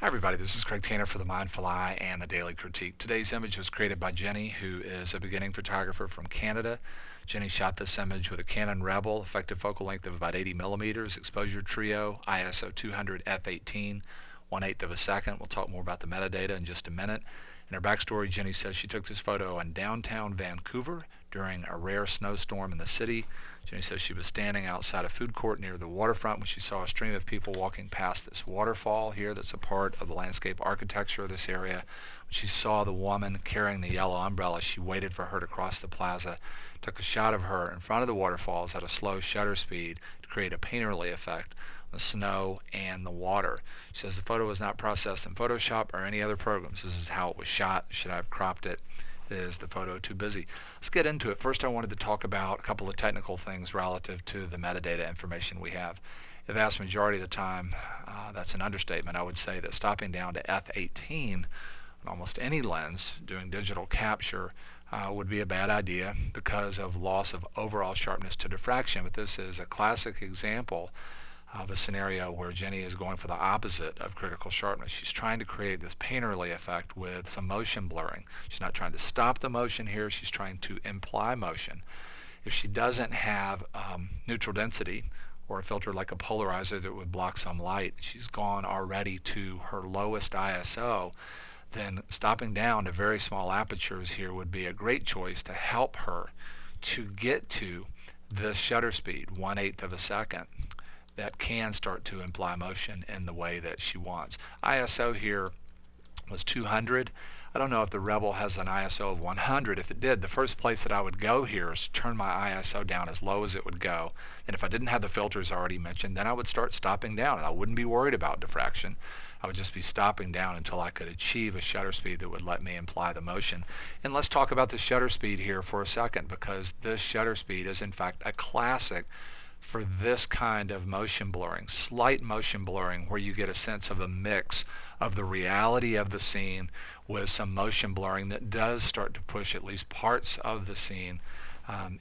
Hi everybody, this is Craig Tanner for The Mindful Eye and The Daily Critique. Today's image was created by Jenny, who is a beginning photographer from Canada. Jenny shot this image with a Canon Rebel, effective focal length of about 80 millimeters, exposure trio, ISO 200 f/18, 1/8 of a second. We'll talk more about the metadata in just a minute. In her backstory, Jenny says she took this photo in downtown Vancouver during a rare snowstorm in the city. Jenny says she was standing outside a food court near the waterfront when she saw a stream of people walking past this waterfall here that's a part of the landscape architecture of this area. When she saw the woman carrying the yellow umbrella, she waited for her to cross the plaza, took a shot of her in front of the waterfalls at a slow shutter speed to create a painterly effect on the snow and the water. She says the photo was not processed in Photoshop or any other programs. This is how it was shot. Should I have cropped it? Is the photo too busy? Let's get into it. First, I wanted to talk about a couple of technical things relative to the metadata information we have. The vast majority of the time, that's an understatement. I would say that stopping down to f/18 on almost any lens doing digital capture would be a bad idea because of loss of overall sharpness to diffraction. But this is a classic example of a scenario where Jenny is going for the opposite of critical sharpness. She's trying to create this painterly effect with some motion blurring. She's not trying to stop the motion here, she's trying to imply motion. If she doesn't have neutral density or a filter like a polarizer that would block some light, she's gone already to her lowest ISO, then stopping down to very small apertures here would be a great choice to help her to get to this shutter speed, 1/8 of a second, that can start to imply motion in the way that she wants. ISO here was 200. I don't know if the Rebel has an ISO of 100. If it did, the first place that I would go here is to turn my ISO down as low as it would go. And if I didn't have the filters already mentioned, then I would start stopping down, and I wouldn't be worried about diffraction. I would just be stopping down until I could achieve a shutter speed that would let me imply the motion. And let's talk about the shutter speed here for a second, because this shutter speed is in fact a classic for this kind of motion blurring, slight motion blurring, where you get a sense of a mix of the reality of the scene with some motion blurring that does start to push at least parts of the scene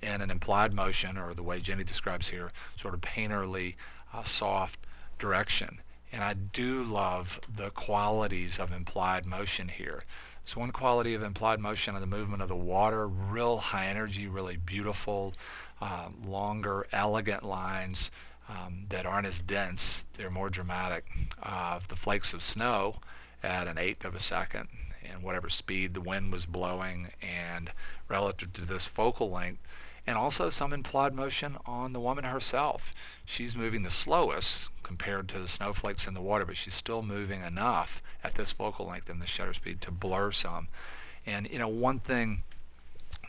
in an implied motion, or the way Jenny describes here, sort of painterly, soft direction. And I do love the qualities of implied motion here. So one quality of implied motion on the movement of the water, real high energy, really beautiful, longer, elegant lines that aren't as dense. They're more dramatic. The flakes of snow at 1/8 of a second and whatever speed the wind was blowing, and relative to this focal length, and also some implied motion on the woman herself. She's moving the slowest compared to the snowflakes in the water, but she's still moving enough at this focal length and the shutter speed to blur some. And one thing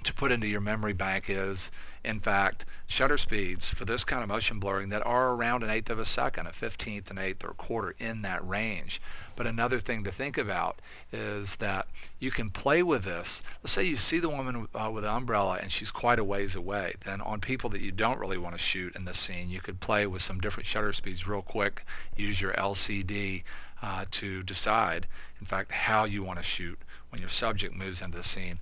to put into your memory bank is, in fact, shutter speeds for this kind of motion blurring that are around 1/8 of a second, a 15th, an eighth, or a quarter, in that range. But another thing to think about is that you can play with this. Let's say you see the woman with an umbrella and she's quite a ways away. Then on people that you don't really want to shoot in this scene, you could play with some different shutter speeds real quick. Use your LCD to decide, in fact, how you want to shoot when your subject moves into the scene,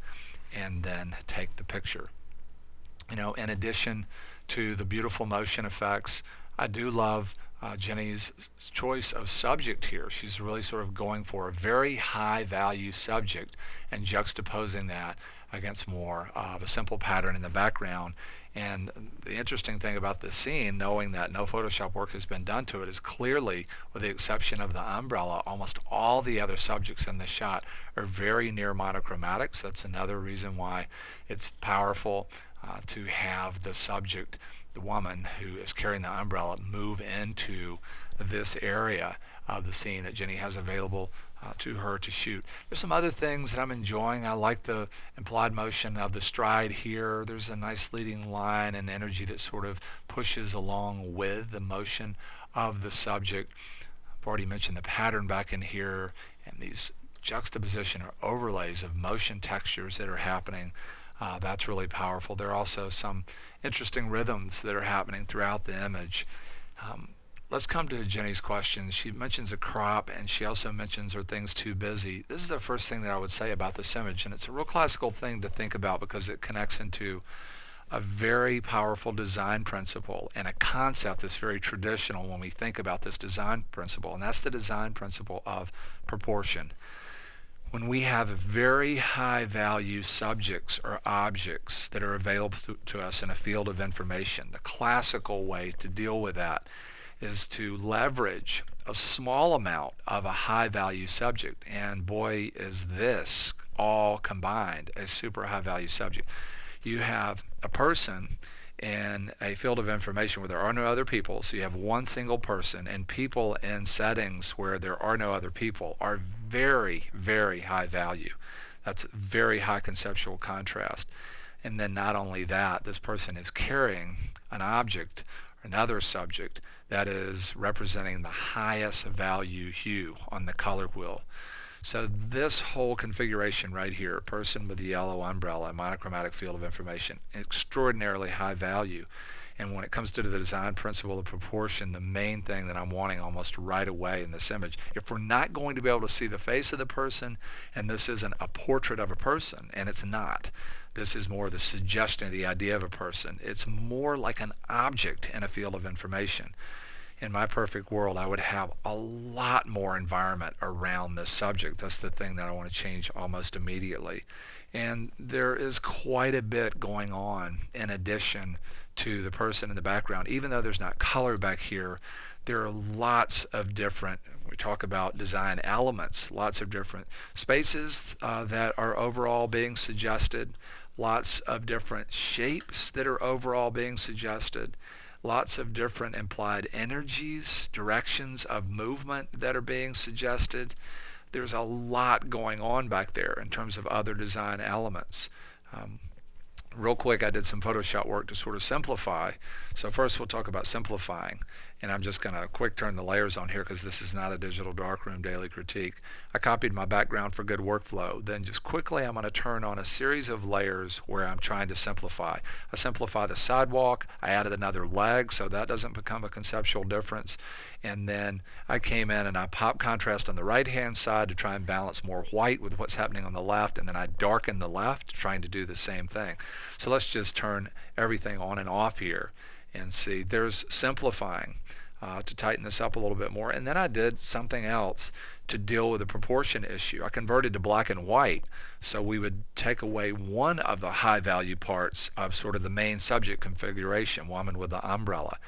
and then take the picture. In addition to the beautiful motion effects, I do love Jenny's choice of subject here. She's really sort of going for a very high value subject and juxtaposing that against more of a simple pattern in the background. And the interesting thing about this scene, knowing that no Photoshop work has been done to it, is clearly, with the exception of the umbrella, almost all the other subjects in the shot are very near monochromatic. So that's another reason why it's powerful to have the subject, the woman who is carrying the umbrella, move into this area of the scene that Jenny has available to her to shoot. There's some other things that I'm enjoying. I like the implied motion of the stride here. There's a nice leading line and energy that sort of pushes along with the motion of the subject. I've already mentioned the pattern back in here, and these juxtaposition or overlays of motion textures that are happening. That's really powerful. There are also some interesting rhythms that are happening throughout the image. Let's come to Jenny's question. She mentions a crop, and she also mentions, are things too busy? This is the first thing that I would say about this image, and it's a real classical thing to think about because it connects into a very powerful design principle and a concept that's very traditional when we think about this design principle, and that's the design principle of proportion. When we have very high value subjects or objects that are available to us in a field of information, the classical way to deal with that is to leverage a small amount of a high value subject, and boy is this all combined a super high value subject. You have a person in a field of information where there are no other people, so you have one single person, and people in settings where there are no other people are very, very high value. That's very high conceptual contrast. And then not only that, this person is carrying an object, another subject, that is representing the highest value hue on the color wheel. So this whole configuration right here, a person with a yellow umbrella, monochromatic field of information, extraordinarily high value. And when it comes to the design principle of proportion, the main thing that I'm wanting almost right away in this image, if we're not going to be able to see the face of the person, and this isn't a portrait of a person, and it's not, this is more the suggestion of the idea of a person. It's more like an object in a field of information. In my perfect world, I would have a lot more environment around this subject. That's the thing that I want to change almost immediately. And there is quite a bit going on in addition to the person in the background. Even though there's not color back here, there are lots of different, we talk about design elements, lots of different spaces that are overall being suggested, lots of different shapes that are overall being suggested, lots of different implied energies, directions of movement that are being suggested. There's a lot going on back there in terms of other design elements. Real quick, I did some Photoshop work to sort of simplify. So first we'll talk about simplifying. And I'm just going to quick turn the layers on here because this is not a digital darkroom daily critique. I copied my background for good workflow. Then just quickly I'm going to turn on a series of layers where I'm trying to simplify. I simplify the sidewalk. I added another leg so that doesn't become a conceptual difference. And then I came in and I popped contrast on the right hand side to try and balance more white with what's happening on the left, and then I darkened the left trying to do the same thing. So let's just turn everything on and off here and see. There's simplifying to tighten this up a little bit more. And then I did something else to deal with the proportion issue. I converted to black and white, so we would take away one of the high value parts of sort of the main subject configuration, woman with the umbrella.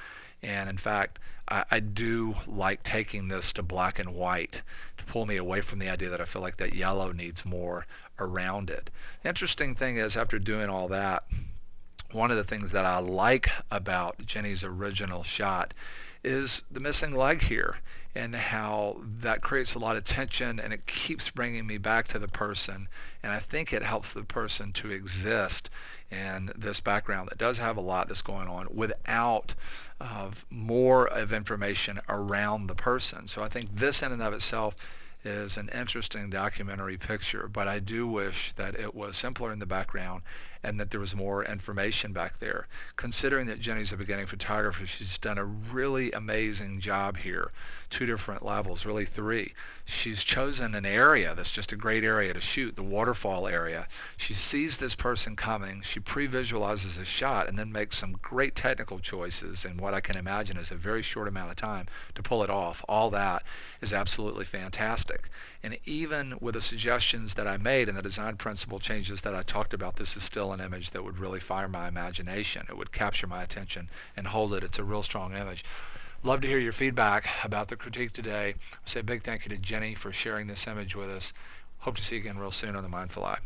And in fact, I do like taking this to black and white to pull me away from the idea that I feel like that yellow needs more around it. The interesting thing is, after doing all that, one of the things that I like about Jenny's original shot is the missing leg here, and how that creates a lot of tension, and it keeps bringing me back to the person, and I think it helps the person to exist in this background that does have a lot that's going on without more of information around the person. So I think this in and of itself is an interesting documentary picture, but I do wish that it was simpler in the background and that there was more information back there. Considering that Jenny's a beginning photographer, she's done a really amazing job here. 2 different levels, really 3. She's chosen an area that's just a great area to shoot, the waterfall area. She sees this person coming, she pre-visualizes a shot, and then makes some great technical choices in what I can imagine is a very short amount of time to pull it off. All that is absolutely fantastic. And even with the suggestions that I made and the design principle changes that I talked about, this is still an image that would really fire my imagination. It would capture my attention and hold it. It's a real strong image. Love to hear your feedback about the critique today. I say a big thank you to Jenny for sharing this image with us. Hope to see you again real soon on The Mindful Eye.